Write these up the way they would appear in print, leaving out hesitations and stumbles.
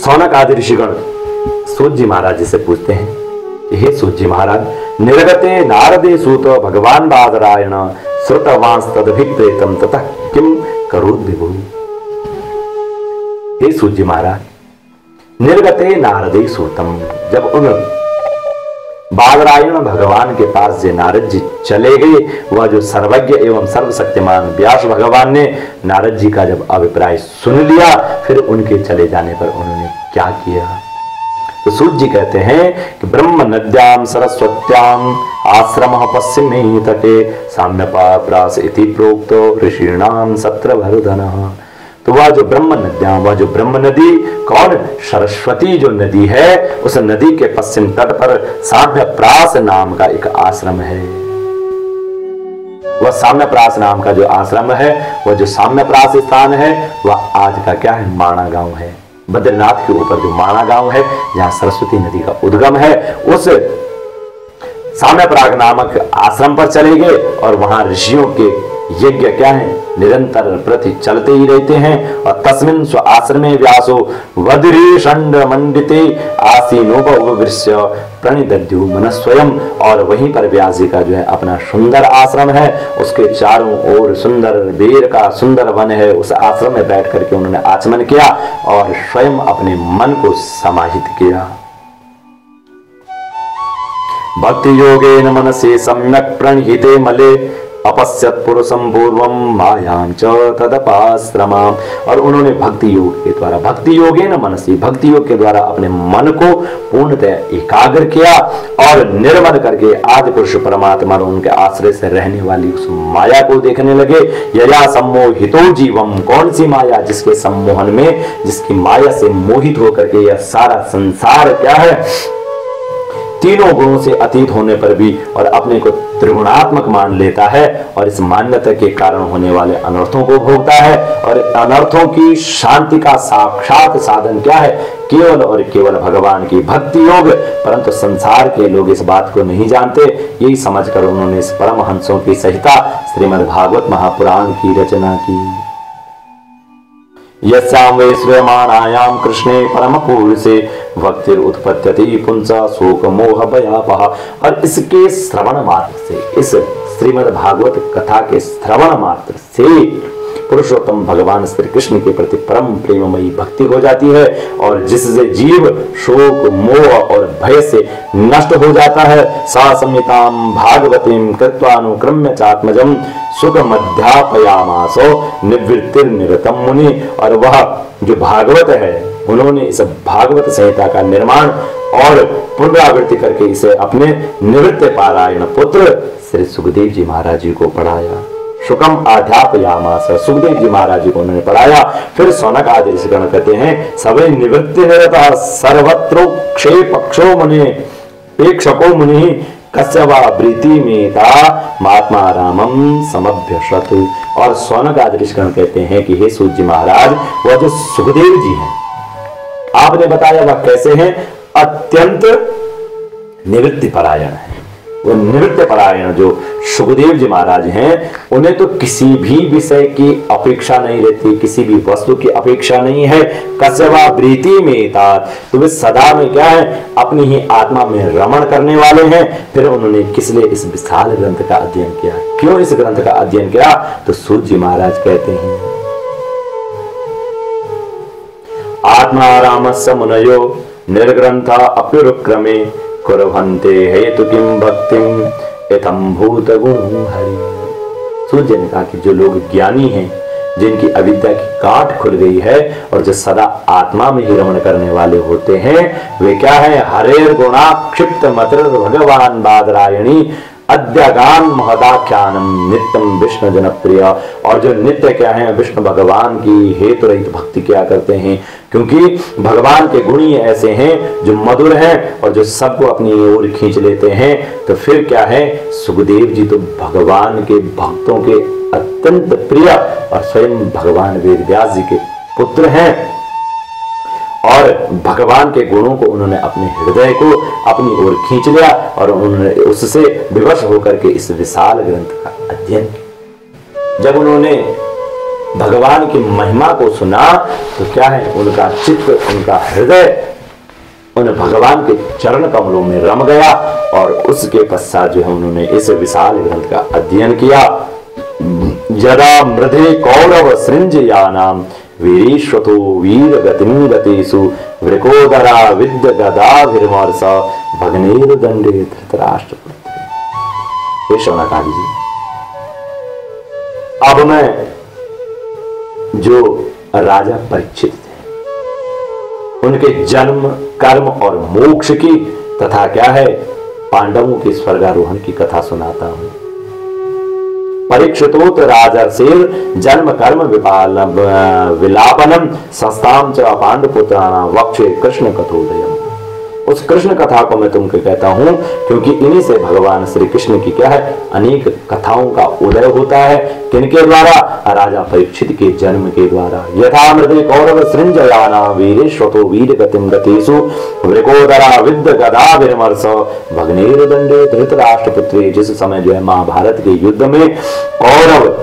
सौनक आदि ऋषिगण सूत जी महाराज जी से पूछते हैं, हे सूत जी महाराज, निर्गते नारदे सूत भगवान बादरायण श्रुतवांस तदभिप्रेतम ततः किम करोद विभु। हे सूत जी महाराज, निर्गते नारदे सूतम, जब उन बादरायण भगवान के पास जो नारद जी चले गए, वह जो सर्वज्ञ एवं सर्वशक्तिमान व्यास भगवान ने नारद जी का जब अभिप्राय सुन लिया, फिर उनके चले जाने पर उन्होंने क्या किया। तो सूत जी कहते हैं कि ब्रह्म नद्याम सरस्वत्याम आश्रम पश्चिमे तटे साम्यपाप्रास इति प्रोक्तो ऋषीणाम सत्रवर्धन। तो वह जो ब्रह्म नद्याम, वह जो ब्रह्म नदी कौन, सरस्वती जो नदी है, उस नदी के पश्चिम तट पर साम्यप्रास नाम का एक आश्रम है। वह साम्यप्रास नाम का जो आश्रम है, वह जो साम्यप्रास स्थान है, वह आज का क्या है, माणा गांव है। बद्रीनाथ के ऊपर जो माणा गांव है, जहां सरस्वती नदी का उद्गम है, उस साम्यप्राग नामक आश्रम पर चले गए और वहां ऋषियों के यज्ञ क्या है, निरंतर प्रति चलते ही रहते हैं। और तस्मिन् स्व आश्रमे व्यासो वज्री षंड मंडिते आसीनोपवृश्य प्रणिदद्यु मन स्वयं। और वहीं पर व्यास जी का जो है अपना सुंदर आश्रम है, उसके चारों ओर सुंदर बेर का सुंदर वन है। उस आश्रम में बैठ करके उन्होंने आचमन किया और स्वयं अपने मन को समाहित किया। भक्ति योगेन मनसे सम्यक प्रणहिते मले अपश्यत पुरुषम पूर्वम मायां च तदपाश्रमाम। और उन्होंने भक्ति योग के द्वारा, भक्ति योगे न मनसी, भक्ति योग के द्वारा अपने मन को पूर्णतः एकाग्र किया और निर्मल करके आदि पुरुष परमात्मा और उनके आश्रय से रहने वाली उस माया को देखने लगे। यया सम्मोहितो जीवम, कौन सी माया, जिसके सम्मोहन में, जिसकी माया से मोहित होकर के यह सारा संसार क्या है, तीनों गुणों से अतीत होने पर भी और अपने को त्रिगुणात्मक मान लेता है और इस मान्यता के कारण होने वाले अनर्थों को भोगता है। और अनर्थों की शांति का साक्षात साधन क्या है, केवल और केवल भगवान की भक्ति योग। परंतु संसार के लोग इस बात को नहीं जानते। यही समझकर उन्होंने इस परमहंसों की सहिता श्रीमद् भागवत महापुराण की रचना की। यस्यां वे श्रूयमाणायां कृष्णे परम पुरुषे भक्तिर उत्पत्त्यति पुंसा शोक मोह भयापहा। और इसके श्रवण मात्र से, इस श्रीमद् भागवत कथा के श्रवण मात्र से पुरुषोत्तम भगवान श्री कृष्ण के प्रति परम प्रेममयी भक्ति हो जाती है और जिससे जीव शोक मोह और भय से नष्ट हो जाता है। सा संहितां भागवतीं कृत्वानुक्रम्य चात्मजं सुखमध्यापयामासो निवृत्तिर्निरतं मुनि। और वह जो भागवत है, उन्होंने इस भागवत संहिता का निर्माण और पुनरावृत्ति करके इसे अपने निवृत्त पारायण पुत्र श्री सुखदेव जी महाराज जी को पढ़ाया। शुकम अध्यापयामास, सुखदेव जी महाराज जी को उन्होंने पढ़ाया। फिर सौनक आदि ऋषिगण कहते हैं, सवे निवृत्ति निरता सर्वत्रो क्षेपक्षो मुनि पेक्षको मुनि कस्यवा प्रीति में था महात्मा रामम समभ्यषत। और सौनक आदि ऋषिगण कहते हैं कि हे सूत जी महाराज, वह जो सुखदेव जी हैं, आपने बताया वह कैसे हैं, अत्यंत निवृत्ति परायण है। वो निवृत्त परायण जो सुखदेव जी महाराज हैं, उन्हें तो किसी भी विषय की अपेक्षा नहीं रहती, किसी भी वस्तु की अपेक्षा नहीं है। कस्यवा प्रीति में तात, तो वे सदा में क्या है, अपनी ही आत्मा में रमण करने वाले हैं। फिर उन्होंने किस लिए इस विशाल ग्रंथ का अध्ययन किया, क्यों इस ग्रंथ का अध्ययन किया, तो सूत जी महाराज कहते हैं, आत्मा रामस्य मुनयो निर्ग्रंथा अप्युरुक्रमे कुर्वन्ते हेतु किम भक्तिम एतम भूत गुण हरि। सूर्य ने कहा कि जो लोग ज्ञानी हैं, जिनकी अविद्या की गांठ खुल गई है और जो सदा आत्मा में ही रमण करने वाले होते हैं, वे क्या है, हरेर गुणाक्षिप्त मत्र भगवान बादरायणी अद्यगान महदाख्यानम नित्यम विष्णु जनप्रिय। और जो नित्य क्या है, विष्णु भगवान की हेतु रहित भक्ति क्या करते हैं, क्योंकि भगवान के गुण ही ऐसे हैं जो मधुर हैं और जो सबको अपनी ओर खींच लेते हैं। तो फिर क्या है, सुखदेव जी तो भगवान के भक्तों के अत्यंत प्रिय और स्वयं भगवान वेद व्यास जी के पुत्र हैं और भगवान के गुणों को उन्होंने अपने हृदय को अपनी ओर खींच लिया और उन्होंने उससे विवश होकर के इस विशाल ग्रंथ का अध्ययन किया। जब उन्होंने भगवान की महिमा को सुना तो क्या है, उनका चित्त, उनका हृदय उन भगवान के चरण कमलों में रम गया और उसके पश्चात जो है उन्होंने इस विशाल ग्रंथ का अध्ययन किया। यदा मृधे कौरव सृंजयानाम वीरीश्वतो वीर गतिम गतेषु वृकोदरा विद्य गदाभिर्मर्ष भग्नेर्दंडे धृतराष्ट्र। हे शौनकादि जी, अब मैं जो राजा परीक्षित थे उनके जन्म, कर्म और मोक्ष की तथा क्या है पांडवों के स्वर्गारोहण की कथा सुनाता हूं। परीक्षितोत राजर्षिर जन्म कर्म विलापनम संस्थाम च पांडुपुत्राणाम वक्षे कृष्ण कथोदयम। उस कृष्ण कथा को मैं तुमको कहता हूं क्योंकि इन्हीं से भगवान श्री कृष्ण की क्या है अनेक कथाओं का उदय होता है। किनके द्वारा? राजा परीक्षित के जन्म के द्वारा। यथा मृदे कौरव सृंजयाना वीरेश्वतो वीर गतिम गतेषु वृकोदरा विद्य गदाभिर्मर्ष भग्नेर्दंडे धृतराष्ट्रपुत्रे। जिस समय जो है महाभारत के युद्ध में कौरव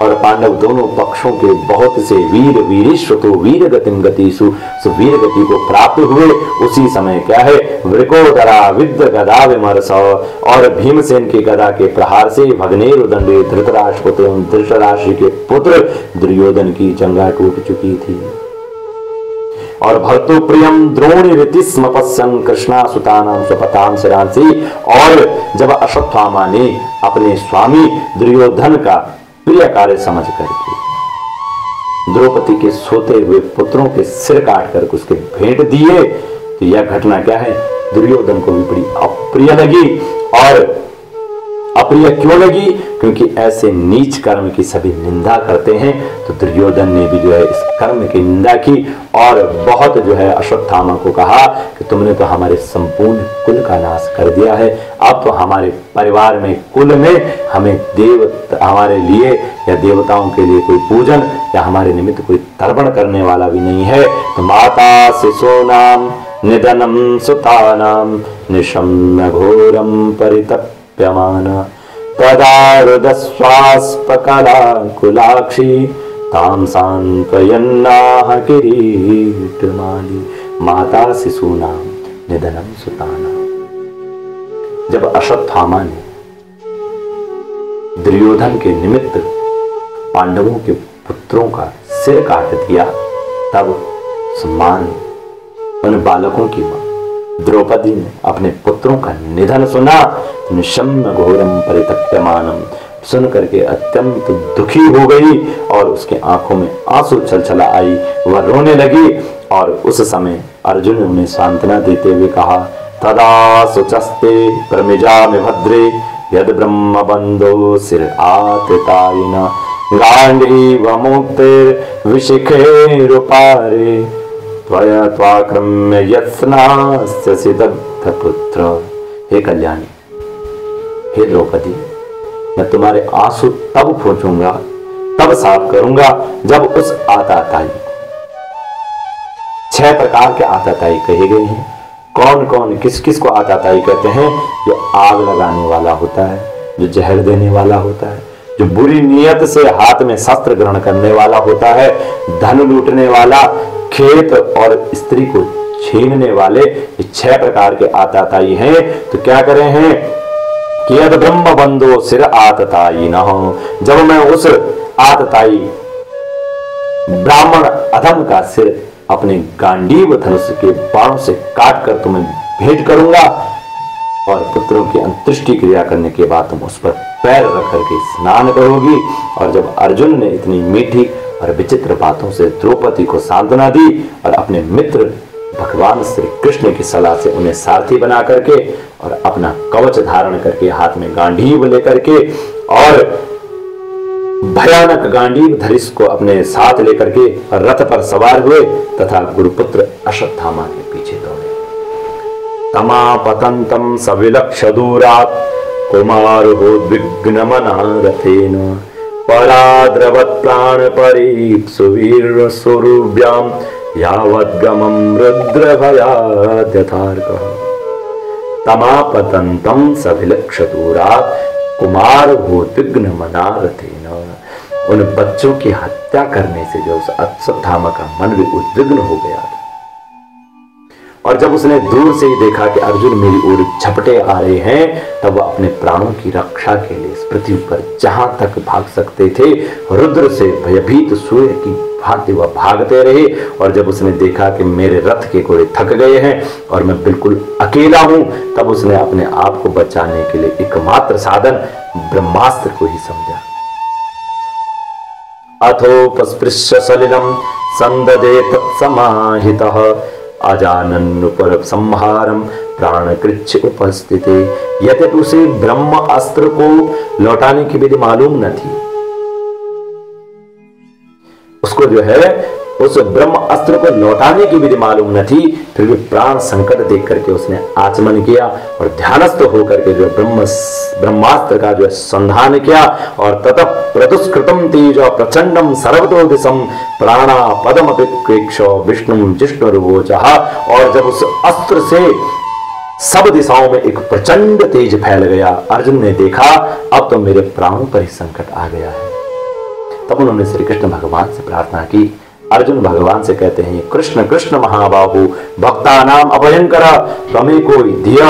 और पांडव दोनों पक्षों के बहुत से वीर वीरेश्वतो वीर गतिम गतिषु वीर गति को प्राप्त हुए। उसी समय क्या है वृकोदरा विद्य गदा विमर्श और भीमसेन की गदा के प्रहार से भग्नेरुदंडे धृतराष्ट्रपुत्र धृतराष्ट्र के पुत्र दुर्योधन की जंघा टूट चुकी थी। और भर्तु प्रियम द्रोणी रीति स्म पश्यन् कृष्णा सुतानाम स्वपताम शिरांसी। और जब अश्वत्थामा ने अपने स्वामी दुर्योधन का प्रिय कार्य समझ करके द्रौपदी के सोते हुए पुत्रों के सिर काट कर उसके भेंट दिए तो यह घटना क्या है दुर्योधन को भी बड़ी अप्रिय लगी। और अप्रिय क्यों लगी? क्योंकि ऐसे नीच कर्म की सभी निंदा करते हैं। तो दुर्योधन ने भी जो है इस कर्म की निंदा की और बहुत जो है अश्वत्थामा को कहा कि तुमने तो हमारे संपूर्ण कुल का नाश कर दिया है। अब तो हमारे परिवार में कुल में हमें हमारे लिए या देवताओं के लिए कोई पूजन या हमारे निमित्त कोई तर्पण करने वाला भी नहीं है। तो माता शिशूनाम निधनम सुतानाम निशम्य घोरम परितप्यमान तदारुदस्वास्पकलाकुलाक्षी ताम सांत्वयन्नाह किरीटमाली। माता शिशूनाम निधनम सुतानाम। जब अश्वत्थामा ने दुर्योधन के निमित्त पांडवों के पुत्रों का सिर काट दिया तब सम्मान उन बालकों की मां द्रौपदी ने अपने पुत्रों का निधन सुना। निशम्य घोरम परितप्यमानम सुन करके अत्यंत दुखी हो गई और उसके आंखों में आंसू छलछला आई, वह रोने लगी। और उस समय अर्जुन ने उन्हें सांत्वना देते हुए कहा तदा सुचस्ते प्रमिजा में भद्रे यद ब्रह्म बंधो सिर आततायिना गांडीव मुक्तिर् विशिखेरुपारे त्वया त्वाक्रम्य यत्नास्य दग्धपुत्र। हे कल्याणी, हे द्रौपदी, मैं तुम्हारे आंसू तब पोंछूंगा, तब साफ करूंगा जब उस आताताई, 6 प्रकार के आताताई कहे गए हैं। कौन कौन किस किस को आताताई कहते हैं? जो आग लगाने वाला होता है, जो जहर देने वाला होता है, जो बुरी नियत से हाथ में शस्त्र ग्रहण करने वाला होता है, धन लूटने वाला, खेत और स्त्री को छीनने वाले, ये 6 प्रकार के आताताई हैं। तो क्या करें हैं कि यद ब्रह्म बंधो सिर आतताई न हो। जब मैं उस आतताई ब्राह्मण अधम का सिर अपने गांडीव धनुष के बाणों से काट कर तुम्हें भेंट करूंगा और पुत्रों की अंत्येष्टि क्रिया करने के बाद तुम उस पर पैर रख करके स्नान करोगी। और जब अर्जुन ने इतनी मीठी और विचित्र बातों से द्रौपदी को सांत्वना दी और अपने मित्र भगवान श्री कृष्ण की सलाह से उन्हें सारथी बना करके और अपना कवच धारण करके हाथ में गांडीव लेकर के और भयानक गांडीव धनुष को अपने साथ लेकर के रथ पर सवार हुए तथा गुरुपुत्र अश्वत्थामा के पीछे दौड़े। तमापतंतम सविलक्ष दूरात् कुमारो विघ्नमना रथेन पराद्रवत् प्राण परीप्सुवीर स्वरूभ्याम यावद्गमं रुद्रभयाद् यथार्कः। तमापतंतम सविलक्ष दूरात् कुमारो विघ्नमना रथेन। उन बच्चों की हत्या करने से जो उस अश्वत्थामा का मन भी उद्विग्न हो गया था। और जब उसने दूर से ही देखा कि अर्जुन मेरी ओर झपटे आ रहे हैं, तब वह अपने प्राणों की रक्षा के लिए इस पृथ्वी पर जहां तक भाग सकते थे, रुद्र से भयभीत सूर्य की भांति वह भागते रहे। और जब उसने देखा कि मेरे रथ के घोड़े थक गए हैं और मैं बिल्कुल अकेला हूं, तब उसने अपने आप को बचाने के लिए एकमात्र साधन ब्रह्मास्त्र को ही समझा। अथोपस्पृश्य सलिलम संददे तत्समाहितः अजानन्नुपर संहारम प्राणकृच्छ उपस्थिते। यद्यपि उसे ब्रह्म अस्त्र को लौटाने की विधि मालूम न थी, उसको जो है उस ब्रह्म अस्त्र को लौटाने की विधि मालूम न थी, फिर भी प्राण संकट देख करके उसने आचमन किया और ध्यानस्थ होकर के जो ब्रह्मास्त्र का जो संधान किया। और ततः प्रदुष्कृतम तेज प्रचंडम सर्वतो दिशम प्राणा पदम अभिक्रेक्ष विष्णु जिष्णुर्वोचः। और जब उस अस्त्र से सब दिशाओं में एक प्रचंड तेज फैल गया, अर्जुन ने देखा अब तो मेरे प्राणों पर ही संकट आ गया है। तब उन्होंने श्री कृष्ण भगवान से प्रार्थना की। अर्जुन भगवान से कहते हैं, कृष्ण कृष्ण महाबाहु भक्तानाम अभयंकर त्वमेको धिय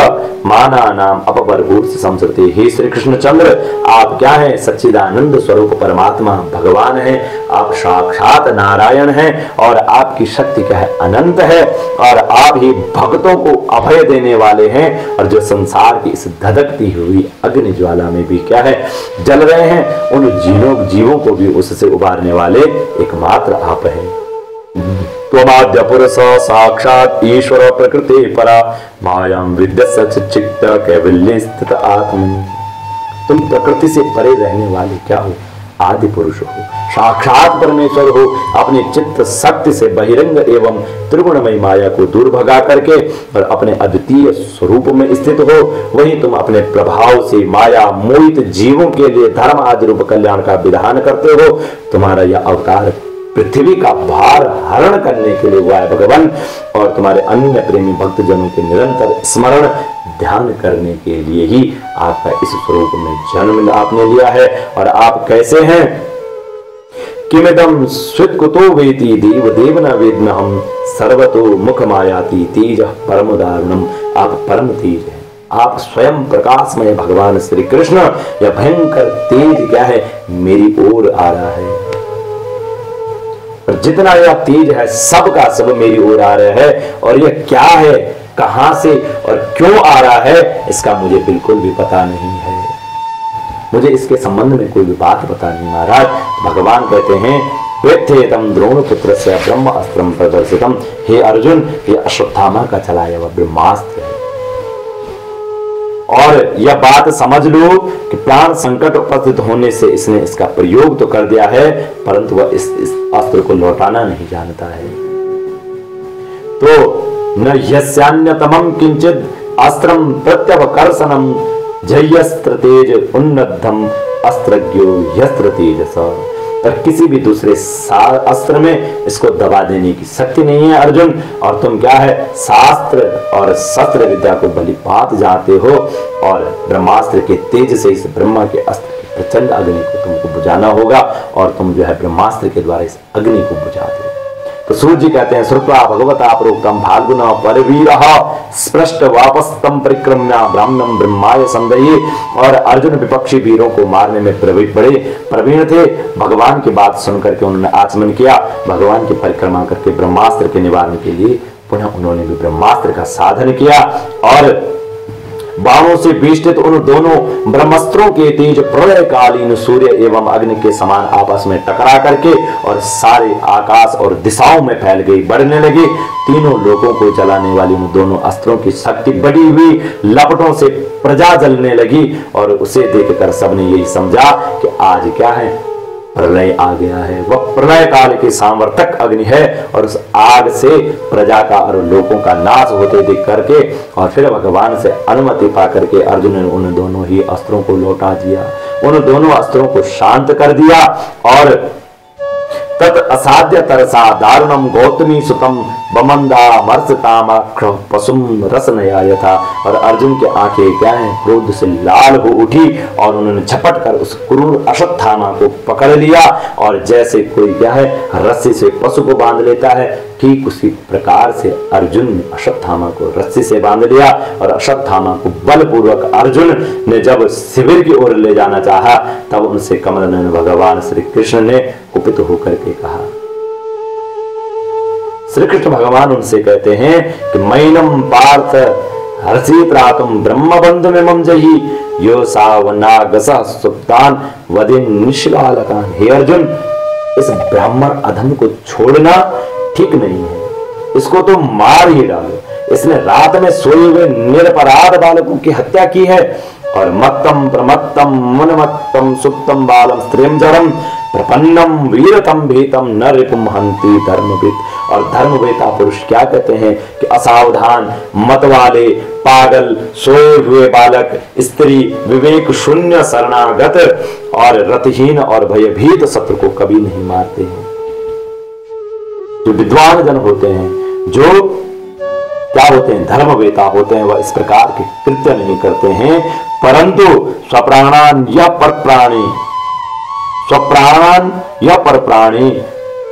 मानानाम अपबर्भूत संसृति। हे श्री कृष्णचंद्र, आप क्या हैं? सच्चिदानंद स्वरूप परमात्मा भगवान हैं, आप साक्षात नारायण हैं और आपकी शक्ति क्या है? अनंत है। और आप ही भक्तों को अभय देने वाले हैं और जो संसार की इस धधकती हुई अग्नि ज्वाला में भी क्या है? जल रहे हैं, उन जीवों को भी उससे उबारने वाले एकमात्र आप हैं। त्वमाद्य पुरुष साक्षात ईश्वर प्रकृति परा मायां विद्यस्य चित्त कैवल्य स्थित आत्मनि। तुम प्रकृति से परे रहने वाले क्या हो? आदि पुरुष हो, साक्षात परमेश्वर हो। अपने चित्त शक्ति से बहिरंग एवं त्रिगुणमय माया को दूर भगा करके और अपने अद्वितीय स्वरूप में स्थित हो। वहीं तुम अपने प्रभाव से माया मोहित जीवों के लिए धर्म आदि रूप कल्याण का विधान करते हो। तुम्हारा यह अवतार पृथ्वी का भार हरण करने के लिए हुआ है भगवान, और तुम्हारे अन्य प्रेमी भक्तजनों के निरंतर स्मरण ध्यान करने के लिए ही आपका इस स्वरूप में जन्म आपने लिया है। और आप कैसे हैं? किमिदं स्वित्कुतो वेति देव देव न वेद्महं सर्वतो मुख मायाति तेज परम दारुणम। आप परम तेज हैं, आप स्वयं प्रकाशमय भगवान श्री कृष्ण। यह भयंकर तेज क्या है? मेरी ओर आ रहा है, जितना यह तेज है सबका सब मेरी ओर आ रहा है। और यह क्या है, कहां से और क्यों आ रहा है, इसका मुझे बिल्कुल भी पता नहीं है। मुझे इसके संबंध में कोई भी बात पता नहीं महाराज। भगवान कहते हैं, वेत्थेतम द्रोणपुत्र से ब्रह्म अस्त्रम प्रदर्शितम। हे अर्जुन, ये अश्वत्थामा का चलाया हुआ ब्रह्मास्त्र है। और यह बात समझ लो कि प्राण संकट उपस्थित होने से इसने इसका प्रयोग तो कर दिया है, परंतु वह इस अस्त्र को लौटाना नहीं जानता है। तो न यस्यान्यतमं किंचित अस्त्रम प्रत्यवकर्षणम जयस्त्र तेज उन्नद्धम अस्त्रज्ञो यस्त्र तेजस। पर किसी भी दूसरे अस्त्र में इसको दबा देने की शक्ति नहीं है अर्जुन। और तुम क्या है? शास्त्र और शस्त्र विद्या को बलिपात जाते हो और ब्रह्मास्त्र के तेज से इस ब्रह्मा के अस्त्र की प्रचंड अग्नि को तुमको बुझाना होगा। और तुम जो है ब्रह्मास्त्र के द्वारा इस अग्नि को बुझा दो। तो सूर्य जी कहते हैं, श्रुत्वा भगवता प्रोक्तम फाल्गुन परवीरः स्पृष्ट वापस्तम परिक्रम्य ब्राह्मणम ब्रह्माय संदये। और अर्जुन विपक्षी वीरों को मारने में बड़े प्रवीण थे। भगवान की बात सुनकर के उन्होंने आचमन किया, भगवान की परिक्रमा करके ब्रह्मास्त्र के निवारण के लिए पुनः उन्होंने भी ब्रह्मास्त्र का साधन किया। और बाणों से बेष्टित उन दोनों ब्रह्मास्त्रों के तेज प्रलयकालीन सूर्य एवं अग्नि के समान आपस में टकरा करके और सारे आकाश और दिशाओं में फैल गई, बढ़ने लगी। तीनों लोगों को जलाने वाली उन दोनों अस्त्रों की शक्ति बढ़ी हुई लपटों से प्रजा जलने लगी। और उसे देखकर सबने यही समझा कि आज क्या है? प्रलय आ गया है। वह प्रलय काल की सांवर्तक अग्नि है और उस आग से प्रजा का और लोगों का नाश होते देख करके और फिर भगवान से अनुमति पा करके अर्जुन ने उन दोनों ही अस्त्रों को लौटा दिया, उन दोनों अस्त्रों को शांत कर दिया। और तत् असाध्य तरसा दारुणम गौतमी सुतम बमंदा मर्सतामाक्ष पशुम रसनया यथा। और अर्जुन की आंखें क्या है, क्रोध से लाल हो उठी और उन्होंने झपट कर उस क्रूर अश्वत्थामा को पकड़ लिया। और जैसे कोई क्या है रस्सी से पशु को बांध लेता है, ठीक उसी प्रकार से अर्जुन ने अश्वत्थामा को रस्सी से बांध लिया। और अश्वत्थामा को बलपूर्वक अर्जुन ने जब शिविर की ओर ले जाना चाहा, तब उनसे कमलनयन भगवान श्री कृष्ण ने कुपित होकर के कहा। श्री कृष्ण भगवान उनसे कहते हैं कि मैनम पार्थ हर्षि प्रातुम ब्रह्म बंधु में जही यो सावनागसः सुप्तान वदिन निष्कालकान। हे अर्जुन, इस ब्राह्मण अधम को छोड़ना ठीक नहीं है, इसको तो मार ही डालो। इसने रात में सोए हुए निरपराध बालकों की हत्या की है। और मत्तम प्रमत्तम मुनमत्तम सुप्तम बालम स्त्रियम जरम प्रपन्नम वीरतम भीतम न रिपुम हंति धर्मविद। और धर्मवेता पुरुष क्या कहते हैं कि असावधान, मतवाले, पागल, सोए हुए बालक, स्त्री, विवेक शून्य, शरणागत और रतहीन और भयभीत शत्रु को कभी नहीं मारते हैं। जो विद्वान जन होते हैं, जो क्या होते हैं, धर्मवेता होते हैं, वह इस प्रकार के कृत्य नहीं करते हैं, परंतु स्वप्राणान या परप्राणी, स्वप्राणान या परप्राणी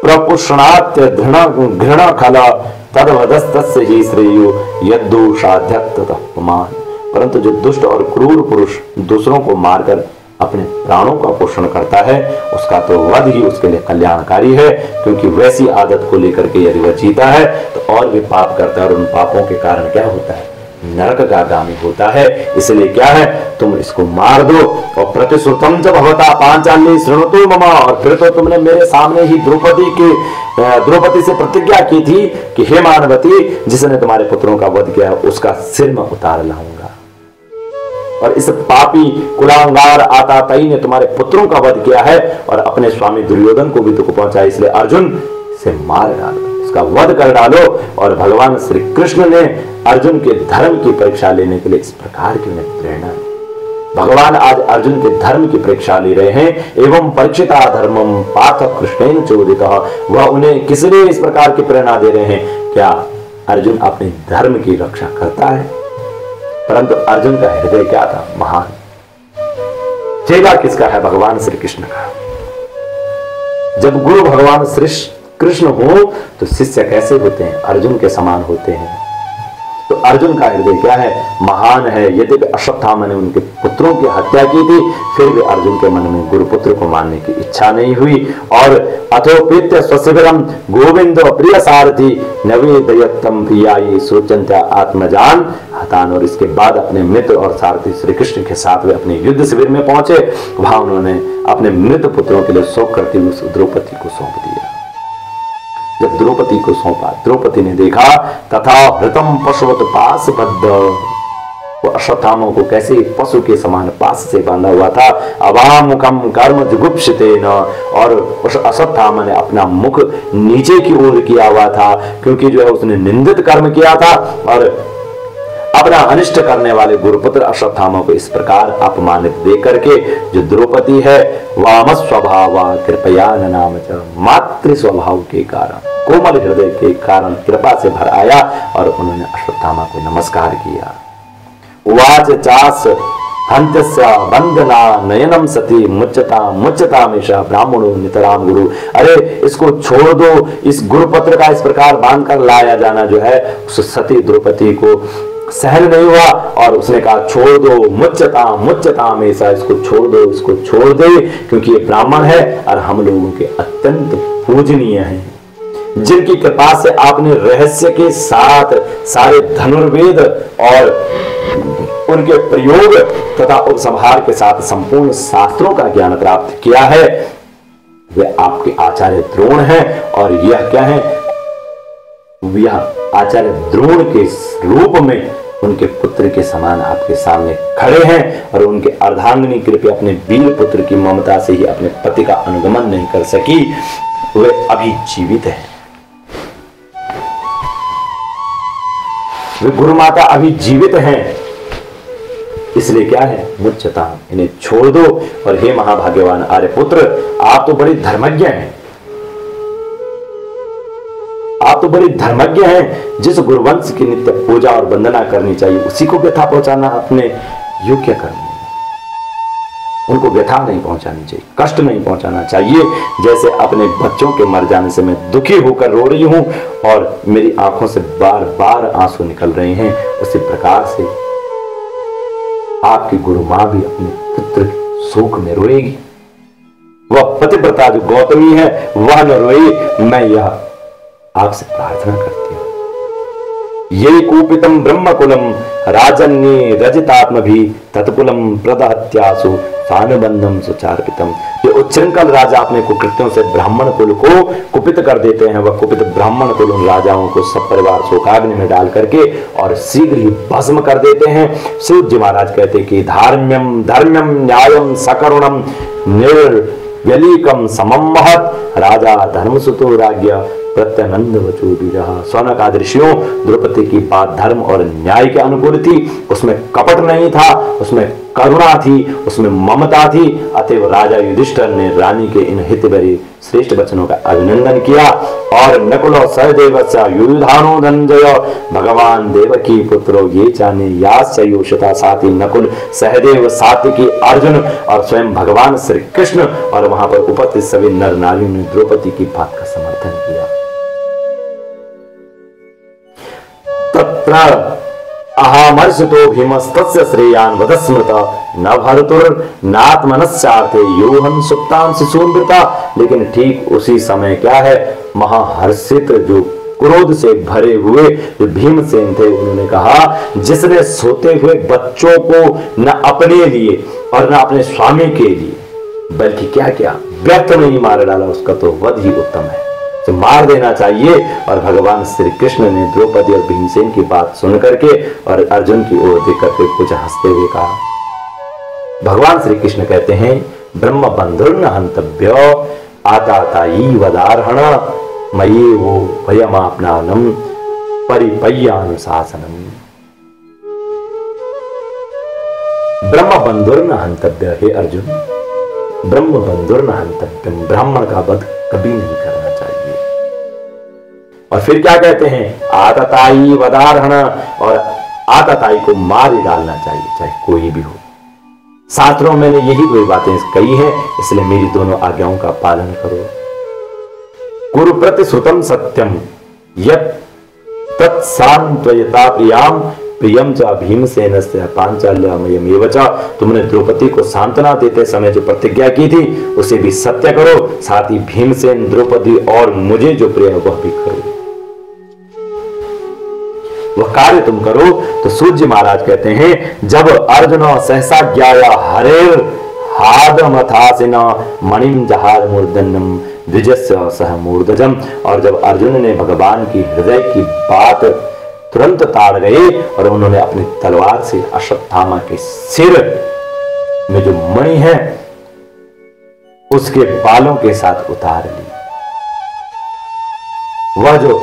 प्रपुष्णात्य घृणा खला तदवदस्तस्य ही श्रेयो यद्दोषाध्यक्ततपमान। परंतु जो दुष्ट और क्रूर पुरुष दूसरों को मारकर अपने प्राणों का पोषण करता है, उसका तो वध ही उसके लिए कल्याणकारी है, क्योंकि वैसी आदत को लेकर के यदि वह जीता है तो और भी पाप करता है, और उन पापों के कारण क्या होता है, नरक का गामी होता है। इसलिए क्या है, तुम इसको मार दो। और प्रतिश्रुतम जब भवता पांचाली शृणुतु मम। और फिर तो तुमने मेरे सामने ही द्रौपदी से प्रतिज्ञा की थी कि हे मानवती, जिसने तुम्हारे पुत्रों का वध किया उसका सिर मैं उतार लाऊंगा। और इस पापी कुलांगार आताताई ने तुम्हारे पुत्रों का वध किया है और अपने स्वामी दुर्योधन को भी दुख पहुंचा। इसलिए अर्जुन इसे मार डालो, इसका वध कर डालो। और भगवान श्री कृष्ण ने अर्जुन के धर्म की परीक्षा लेने के लिए इस प्रकार की उन्हें प्रेरणा दी। भगवान आज अर्जुन के धर्म की परीक्षा ले रहे हैं। एवं परीक्षिता धर्मम पार्थ कृष्णेन चोदितः। वह उन्हें किस लिए इस प्रकार की प्रेरणा दे रहे हैं, क्या अर्जुन अपने धर्म की रक्षा करता है? परंतु अर्जुन का हृदय क्या था, महान। चेला किसका है, भगवान श्री कृष्ण का। जब गुरु भगवान श्री कृष्ण हो तो शिष्य कैसे होते हैं, अर्जुन के समान होते हैं। तो अर्जुन का हृदय क्या है, महान है। यदि अश्वत्थामा ने उनके पुत्रों की हत्या की थी, फिर भी अर्जुन के मन में गुरुपुत्र को मारने की इच्छा नहीं हुई। और अथोपित्य स्वशिविरम गोविंद प्रिय सारथी नवेदयत्तम प्रियाई सोचन्त्या आत्मजान हतान। और इसके बाद अपने मित्र और सारथी श्री कृष्ण के साथ वे अपने युद्ध शिविर में पहुंचे। वहां उन्होंने अपने मृत पुत्रों के लिए शोक करते हुए उस द्रौपदी को सौंप दिया। जब द्रौपदी को सौंपा, द्रौपदी ने देखा तथा हृतम पशुवत पास बद्ध। वो अश्वत्थामा को कैसे पशु के समान पास से बांधा हुआ था। अवामुखम कर्म जुगुप्सितेन। और उस अश्वत्थामा ने अपना मुख नीचे की ओर किया हुआ था, क्योंकि जो है उसने निंदित कर्म किया था। और अपना अनिष्ट करने वाले गुरुपुत्र अश्वत्थामा को इस प्रकार अपमानित देख करके जो द्रौपदी है, वाम स्वभाव कृपया नाम मातृ स्वभाव के कारण, कोमल हृदय के कारण कृपा से भर आया और उन्होंने अश्वत्थामा को नमस्कार किया। उवाच चास हंत्यस्य वंदना नयनम सती मुच्यता मेषा ब्राह्मणो नितराम गुरु। अरे इसको छोड़ दो, इस गुरुपत्र का इस प्रकार बांध कर लाया जाना जो है उस सती द्रौपदी को सहन नहीं हुआ। और उसने कहा छोड़ दो, मुच्यता मेषा, इसको छोड़ दो, इसको छोड़ दे, क्योंकि ये ब्राह्मण है और हम लोगों के अत्यंत पूजनीय हैं, जिनकी कृपा से आपने रहस्य के साथ सारे धनुर्वेद और उनके प्रयोग तथा उपसंहार के साथ संपूर्ण शास्त्रों का ज्ञान प्राप्त किया है। वे आपके आचार्य द्रोण हैं। और यह क्या है, यह आचार्य द्रोण के रूप में उनके पुत्र के समान आपके सामने खड़े हैं। और उनके अर्धांगिनी कृपया अपने वीर पुत्र की ममता से ही अपने पति का अनुगमन नहीं कर सकी, वे अभी जीवित हैं। वे गुरु माता अभी जीवित हैं, इसलिए क्या है, मुच्यता, इन्हें छोड़ दो। और हे महाभाग्यवान आर्यपुत्र, आप तो बड़े धर्मज्ञ हैं, आप तो बड़े धर्मज्ञ हैं, जिस गुरुवंश की नित्य पूजा और वंदना करनी चाहिए उसी को व्यथा पहुंचाना अपने योग्य करने, उनको व्यथा नहीं पहुंचानी चाहिए, कष्ट नहीं पहुंचाना चाहिए। जैसे अपने बच्चों के मर जाने से मैं दुखी होकर रो रही हूं और मेरी आंखों से बार बार आंसू निकल रहे हैं, उसी प्रकार से आपकी गुरु मां भी अपने पुत्र के शोक में रोएगी। वह पतिव्रता जो गौतमी है वह न रोए, मैं यह आपसे प्रार्थना करती हूं। ये कूपितम ब्रह्मकुलम राजन्ये रजितात्म भी तत्कुलम प्रदहत्यासु सानुबंधम सुचार्पितम। ये उच्छृंखल राजा अपने कुकृत्यों से ब्राह्मण कुल को कुपित कर देते हैं। वह कुपित ब्राह्मण कुल उन राजाओं को सब परिवार शोकाग्नि में डाल करके और शीघ्र ही भस्म कर देते हैं। सूत जी महाराज कहते कि धार्म्यम धर्म्यम न्यायम सकरुणम निर्व्यलीकम समम महत राजा धर्मसुतो राज्ञ प्रत्यानंद वचो विरह। शौनक आदि ऋषियों, द्रौपदी की बात धर्म और न्याय के अनुकूल थी, उसमें कपट नहीं था, उसमें करुणा थी, उसमें ममता थी। अतएव राजा युधिष्ठिर ने रानी के इन हितभरे श्रेष्ठ वचनों का अभिनंदन किया और नकुलो सहदेवस्य युयुधानो धनंजय भगवान देवकी पुत्रो ये चाने यास्य योषिता। साथ ही नकुल, सहदेव, सात्यकी, अर्जुन और स्वयं भगवान श्री कृष्ण और वहां पर उपस्थित सभी नर नारियों ने द्रौपदी की बात का समर्थन किया। तत्र अहामर्षितो भीमस्तस्य श्रेयान् वदस्मृत न भर्तुर नात्मनस्यार्थे योहन सुप्तां शिशून्वृता। लेकिन ठीक उसी समय क्या है, महाहर्षित जो क्रोध से भरे हुए जो भीमसेन थे, उन्होंने कहा जिसने सोते हुए बच्चों को न अपने लिए और न अपने स्वामी के लिए बल्कि क्या क्या व्यर्थ में ही मार डाला, उसका तो वध ही उत्तम है, तो मार देना चाहिए। और भगवान श्री कृष्ण ने द्रौपदी और भीमसेन की बात सुन करके और अर्जुन की ओर देख करके कुछ हंसते हुए कहा। भगवान श्री कृष्ण कहते हैं ब्रह्म बंधुर्न हंतव्य आताताई वदारहण मयि वो भयमापनानम परिपय्यानुशासनम। ब्रह्म बंधुर्न हंतव्य, हे अर्जुन, ब्रह्म बंधुर्न हंतव्यम, ब्राह्मण का वध कभी नहीं करना चाहिए। और फिर क्या कहते हैं, आतताई वदारहण, और आतताई को मार ही डालना चाहिए, चाहे कोई भी हो। शास्त्रों में यही दो बातें कही हैं, इसलिए मेरी दोनों आज्ञाओं का पालन करो। कुरुप्रति श्रुतम सत्यम यत् तत्सान्त्वयता प्रियाम प्रियम च भीमसेनस्य पांचाल्यमयमेव च। तुमने द्रौपदी को सांत्वना देते समय जो प्रतिज्ञा की थी उसे भी सत्य करो, साथ ही भीमसेन, द्रौपदी और मुझे जो प्रिय है वह भी करो, वह कार्य तुम करो। तो सूर्य महाराज कहते हैं जब अर्जुन सहसा ज्ञाया हरेर हादमथासिना मणिम जहार मूर्धन्यम द्विजस्य सह मूर्धजम। और जब अर्जुन ने भगवान की हृदय की बात तुरंत ताड़ गए और उन्होंने अपनी तलवार से अश्वत्थामा के सिर में जो मणि है उसके बालों के साथ उतार ली। वह जो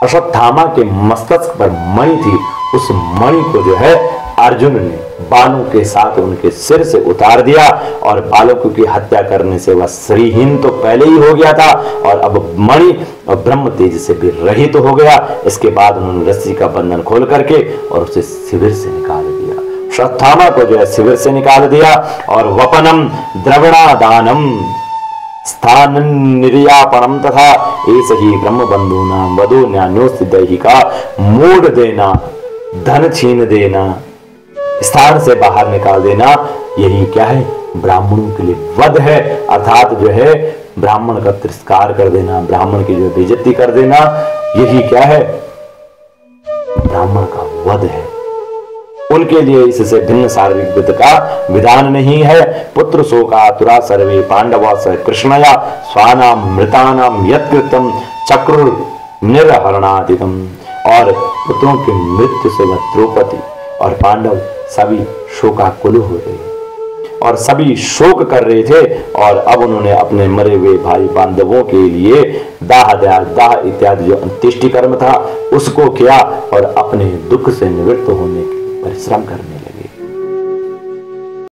अश्वत्थामा के मस्तक पर मणि थी, उस मणि को जो है अर्जुन ने बालों के साथ उनके सिर से उतार दिया और बालकों की हत्या करने से वह श्रीहीन तो पहले ही हो गया था और अब मणि और ब्रह्म तेज से भी रहित तो हो गया। इसके बाद उन्होंने रस्सी का बंधन खोल करके और उसे शिविर से निकाल दिया, अश्वत्थामा को जो है शिविर से निकाल दिया। और वपनम द्रवणादानम स्थान निर्यापणम तथा ऐसे ही ब्रह्म बंधुना वधु न्यान्योस्ति दैहिका, मोड़ देना, धन छीन देना, स्थान से बाहर निकाल देना, यही क्या है, ब्राह्मणों के लिए वध है। अर्थात जो है ब्राह्मण का तिरस्कार कर देना, ब्राह्मण की जो बेइज्जती कर देना, यही क्या है, ब्राह्मण का वध है। उनके लिए इससे भिन्न शारीरिक विध का विधान नहीं है। पुत्र शोकातुरा सर्वे पांडवा स कृष्णया स्वानाम मृतानाम यत्कृतम चक्रुर निर्हरणादिकम। और पुत्रों की मृत्यु से वह द्रौपदी और पांडव सभी शोकाकुल हो रहे और सभी शोक कर रहे थे। और अब उन्होंने अपने मरे हुए भाई बांधवों के लिए दाह इत्यादि जो अंत्येष्टि कर्म था उसको किया और अपने दुख से निवृत्त होने के परिश्रम करने